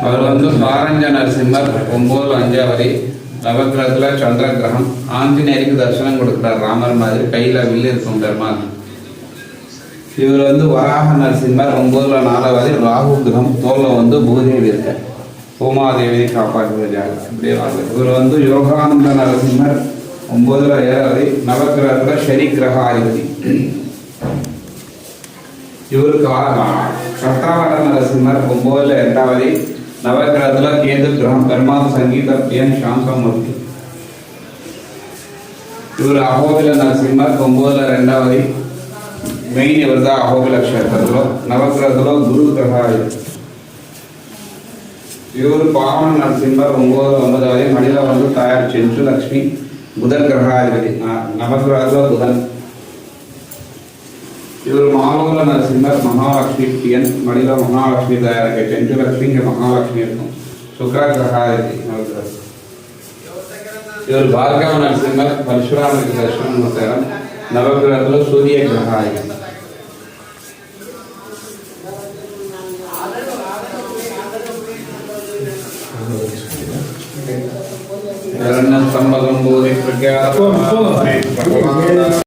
அவர் வந்து பாரஞ்ச நரசிம்மர் 9-5 நவகிரகத்துல சந்திர கிரகம். ஆஞ்சநேயருக்கு தரிசனம் கொடுக்கிறார் ராமர் மாதிரி, கையில வில்லு இருக்கும் பெருமாள். இவர் வந்து வராக நரசிம்மர் 9-4 ராகு கிரகம், தோல்ல வந்து பூதேவி இருக்க, பூமாதேவியை காப்பாற்றுவதாக அப்படியே வாழ்க்கை. இவர் வந்து யோகானந்த நரசிம்மர் 9-7 நவகிரகத்துல சரி கிரக அதிபதி. இவருக்கு சட்டாவட நரசிம்மர் 9-2 நவகிரகத்துல கேது கிரகம், பெருமாள் சங்கீத பிரியன் சாந்தமூர்த்தி. இவர் அகோபில நரசிம்மர் 9-2 மெயின். இவர் தான் அகோபில க்ஷேத்திரத்துல நவகிரகத்துல குரு கிரக. இவர் பாவன நரசிம்மர் 9-9 மடியில வந்து தாயார் சென்று லட்சுமி புதன் கிரகாதிபதி, நவகிரகத்துல புதன். இவர் மாலோல நரசிம்மர் மகாலட்சுமி பிரியன், மடியில மகாலட்சுமி தயாரிக்க சென்று லட்சுமி, இங்க மகாலட்சுமி இருக்கும், சுக்கர கிரகாதிபதி நவகிரகம். இவர் பார்கவ நரசிம்மர் பரசுராமருக்கு தர்சனம் கொடுத்தார், நவகிரகத்துல சூரிய கிரகாதிபதி. சம்பகம் போதை பிரக்யா